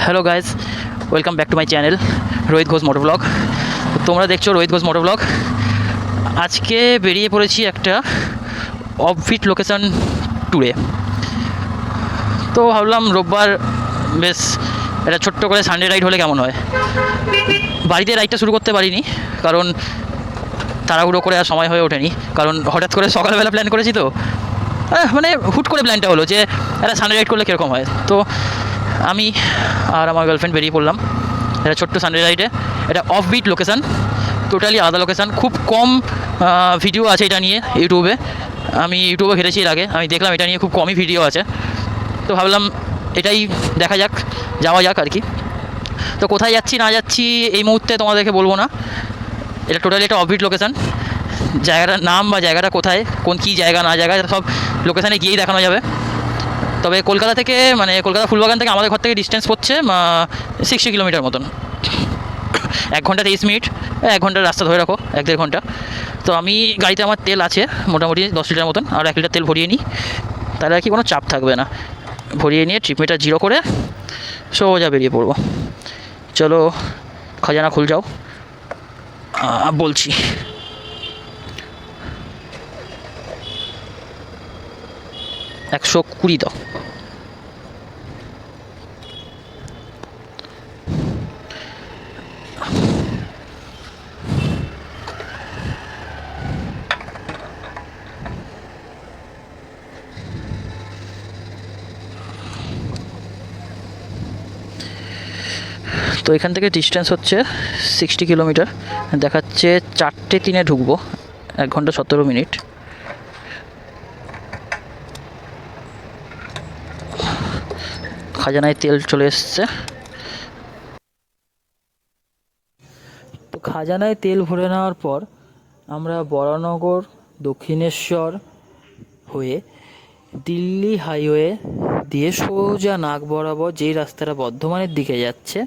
Hello guys, welcome back to my channel Rohit Ghosh moto vlog. তোমরা দেখছো Rohit Ghosh moto blog. আজকে বেরিয়ে পড়েছি একটা অফবিট লোকেশন ট্যুরে। তো ভাবলাম রোববার বেশ একটা ছোট্ট করে সানডে রাইড হলে কেমন হয়। বাড়িতে রাইডটা শুরু করতে পারিনি, কারণ তাড়াহুড়ো করে আর সময় হয়ে ওঠেনি। কারণ হঠাৎ করে সকালবেলা প্ল্যান করেছি, তো মানে হুট করে প্ল্যানটা হলো যে একটা সানডে রাইড করলে কীরকম হয়। তো আমি আর আমার গার্লফ্রেন্ড বেরিয়ে পড়লাম এটা ছোট্ট সানডে রাইডে। এটা অফবিট লোকেশান, টোটালি আলাদা লোকেশান। খুব কম ভিডিও আছে এটা নিয়ে ইউটিউবে। আমি ইউটিউবে ঘেটেছি এর আগে, আমি দেখলাম এটা নিয়ে খুব কমই ভিডিও আছে। তো ভাবলাম এটাই দেখা যাক, যাওয়া যাক আর কি। তো কোথায় যাচ্ছি না যাচ্ছি এই মুহূর্তে তোমাদেরকে বলবো না। এটা টোটালি একটা অফবিট লোকেশান। জায়গাটার নাম বা জায়গাটা কোথায়, কোন কী জায়গা না জায়গা, সব লোকেশানে গিয়েই দেখানো যাবে। তবে কলকাতা থেকে, মানে কলকাতা ফুলবাগান থেকে আমাদের ঘর থেকে ডিস্টেন্স পড়ছে 60 কিলোমিটার মতন। 1 ঘন্টা 30 মিনিট, 1 ঘন্টার রাস্তা ধরে রাখো, 1-1.5 ঘন্টা। তো আমি গাড়িতে আমার তেল আছে মোটামুটি 10 লিটার মতন, আর 1 লিটার তেল ভরিয়ে নিই, তাহলে আর কি কোনো চাপ থাকবে না। ভরিয়ে নিয়ে ট্রিপ মিটার 0 করে সোজা বেরিয়ে পড়বো। চলো খাজানা খুল যাও, বলছি। একশো 20 দাও। তো এখান থেকে ডিস্টেন্স হচ্ছে 60 কিলোমিটার, দেখাচ্ছে 4:03 ঢুকবো, 1 ঘন্টা 17 মিনিট। খাজানায় তেল চলে এসছে। তো খাজানায় তেল ভরে নেওয়ার পর আমরা বরানগর, দক্ষিণেশ্বর হয়ে দিল্লি হাইওয়ে দিয়ে সোজা নাক বরাবর যেই রাস্তাটা বর্ধমানের দিকে যাচ্ছে,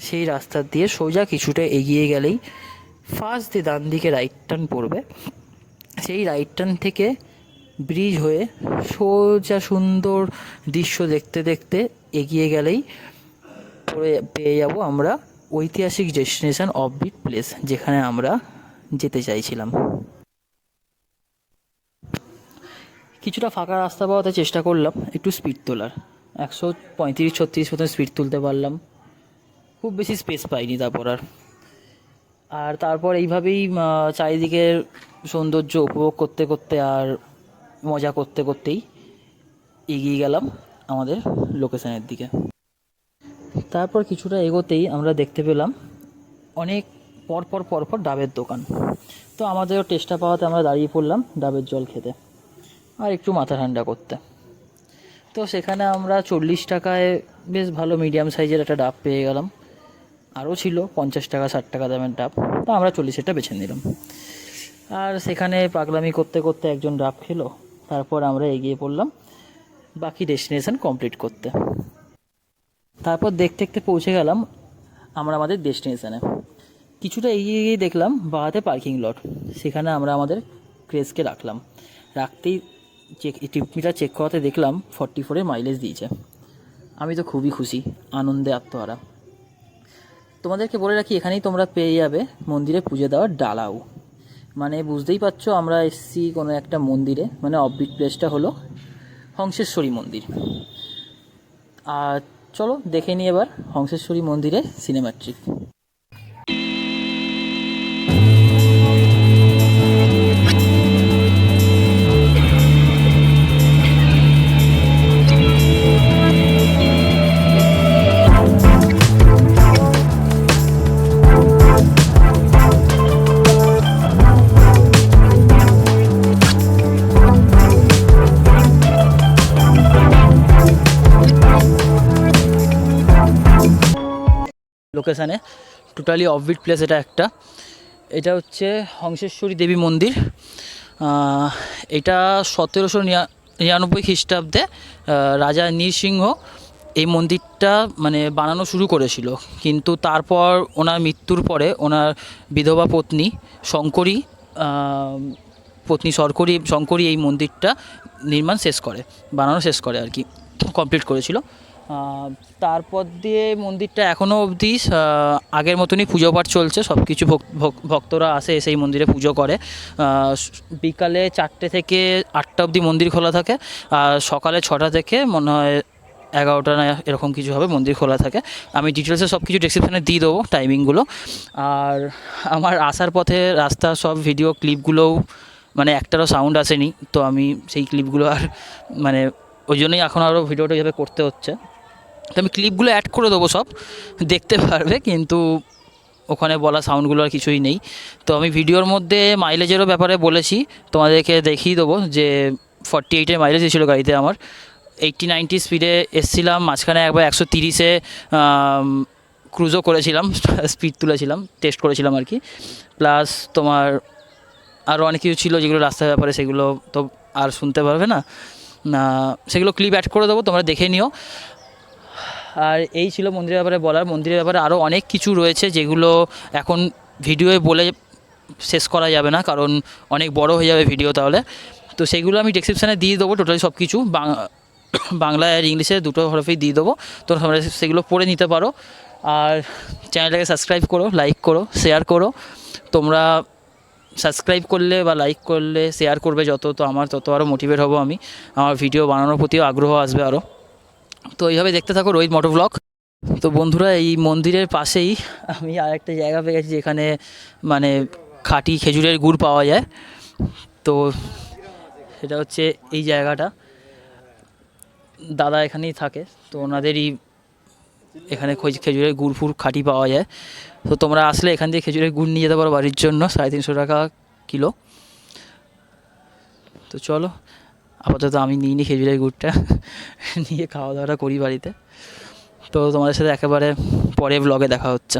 সেই রাস্তা দিয়ে সোজা কিছুটা এগিয়ে গেলেই ফার্স্ট দিয়ে ডান দিকে রাইট টার্ন পড়বে। সেই রাইট টার্ন থেকে ব্রিজ হয়ে সোজা সুন্দর দৃশ্য দেখতে দেখতে এগিয়ে গেলেই পেয়ে যাব আমরা ঐতিহাসিক ডেস্টিনেশন অফবিট প্লেস, যেখানে আমরা যেতে চাইছিলাম। কিছুটা ফাঁকা রাস্তা পাওয়াতে চেষ্টা করলাম একটু স্পিড তোলার, 135-36 মতন স্পিড তুলতে পারলাম। খুব বেশি স্পেস পাইনি তারপর আর তারপর এইভাবেই চারিদিকের সৌন্দর্য উপভোগ করতে করতে আর মজা করতে করতেই এগিয়ে গেলাম আমাদের লোকেশনের দিকে। তারপর কিছুটা এগোতেই আমরা দেখতে পেলাম অনেক পরপর ডাবের দোকান। তো আমাদেরও টেস্টটা পাওয়াতে আমরা দাঁড়িয়ে পড়লাম ডাবের জল খেতে আর একটু মাথা ঠান্ডা করতে। তো সেখানে আমরা 40 টাকায় বেশ ভালো মিডিয়াম সাইজের একটা ডাব পেয়ে গেলাম। আরও ছিল 50 টাকা 60 টাকা দামের ডাব, তো আমরা 40-এরটা বেছে নিলাম। আর সেখানে পাগলামি করতে করতে একজন ডাব খেলো, তারপর আমরা এগিয়ে পড়লাম বাকি ডেস্টিনেশন কমপ্লিট করতে। তারপর দেখতে দেখতে পৌঁছে গেলাম আমরা আমাদের ডেস্টিনেশনে। কিছুটা এগিয়ে গিয়ে দেখলাম বাঁহাতে পার্কিং লট, সেখানে আমরা আমাদের ক্রেজকে রাখতেই ট্রিপ মিটার চেক করাতে দেখলাম 44 মাইলেজ দিয়েছে। আমি তো খুবই খুশি, আনন্দে আত্মহারা। তোমাদেরকে বলে রাখি, এখানেই তোমরা পেয়ে যাবে মন্দিরে পুজো দেওয়ার ডালাও। মানে বুঝতেই পারছো আমরা এসেছি কোনো একটা মন্দিরে, মানে অফবিট প্লেসটা হলো হংসেশ্বরী মন্দির। আর চলো দেখে নিই এবার হংসেশ্বরী মন্দিরে সিনেমাট্রিক। লোকেশানে টোটালি অফবিট প্লেস এটা হচ্ছে হংসেশ্বরী দেবী মন্দির। এটা 1799 খ্রিস্টাব্দে রাজা নৃসিংহ এই মন্দিরটা মানে বানানো শুরু করেছিল, কিন্তু তারপর ওনার মৃত্যুর পরে ওনার বিধবা পত্নী শঙ্করী এই মন্দিরটা বানানো শেষ করে আর কি, কমপ্লিট করেছিল। তারপর দিয়ে মন্দিরটা এখনও অবধি আগের মতনই পুজো পাঠ চলছে, সব কিছু ভক্তরা আসে, এসে এই মন্দিরে পুজো করে। বিকালে 4টে থেকে 8টা অবধি মন্দির খোলা থাকে, আর সকালে 6টা থেকে মনে হয় 11টা না এরকম কিছু হবে মন্দির খোলা থাকে। আমি ডিটেলসে সব কিছু ডেসক্রিপশানে দিয়ে দেবো টাইমিংগুলো। আর আমার আসার পথে রাস্তার সব ভিডিও ক্লিপগুলোও মানে একটারও সাউন্ড আসেনি, তো আমি সেই ক্লিপগুলো আর মানে ওই জন্যই এখন আরও ভিডিওটা এইভাবে করতে হচ্ছে। তো আমি ক্লিপগুলো অ্যাড করে দেবো, সব দেখতে পারবে, কিন্তু ওখানে বলা সাউন্ডগুলো আর কিছুই নেই। তো আমি ভিডিওর মধ্যে মাইলেজেরও ব্যাপারে বলেছি, তোমাদেরকে দেখিয়ে দেবো যে 48-এর মাইলেজ ছিল গাড়িতে আমার। 80-90 স্পিডে এসছিলাম, মাঝখানে একবার 130-এ ক্রুজও করেছিলাম, স্পিড তুলেছিলাম, টেস্ট করেছিলাম আর কি। প্লাস তোমার আরও অনেক কিছু ছিল যেগুলো রাস্তার ব্যাপারে, সেগুলো তো আর শুনতে পারবে না, সেগুলো ক্লিপ অ্যাড করে দেবো, তোমরা দেখে নিও। আর এই ছিল মন্দিরের ব্যাপারে বলার। মন্দিরের ব্যাপারে আরও অনেক কিছু রয়েছে যেগুলো এখন ভিডিওয়ে বলে শেষ করা যাবে না, কারণ অনেক বড় হয়ে যাবে ভিডিও তাহলে। তো সেগুলো আমি ডেসক্রিপশানে দিয়ে দেবো, টোটালি সব কিছু বাংলা আর ইংলিশে দুটো হরফেই দিয়ে দেবো, তো তোমরা সেগুলো পড়ে নিতে পারো। আর চ্যানেলটাকে সাবস্ক্রাইব করো, লাইক করো, শেয়ার করো। তোমরা সাবস্ক্রাইব করলে বা লাইক করলে, শেয়ার করবে যত, তো আমার তত আরও মোটিভেট হব আমি, আমার ভিডিও বানানোর প্রতিও আগ্রহ আসবে আরও। তো এইভাবে দেখতে থাকো রোহিত মোটো ব্লগ। তো বন্ধুরা, এই মন্দিরের পাশেই আমি আরেকটা জায়গা পেয়ে গেছি যেখানে মানে খাঁটি খেজুরের গুড় পাওয়া যায়। তো সেটা হচ্ছে এই জায়গাটা, দাদা এখানেই থাকে, তো ওনাদেরই এখানে খেজুরের গুড় ফুড় খাঁটি পাওয়া যায়। তো তোমরা আসলে এখান থেকে খেজুরের গুড় নিয়ে যেতে পারো বাড়ির জন্য, 350 টাকা কিলো। তো চলো, আপাতত আমি নিই নি খেজুরের গুড়টা, নিয়ে খাওয়া দাওয়াটা করি বাড়িতে। তো তোমাদের সাথে একেবারে পরে ব্লগে দেখা হচ্ছে।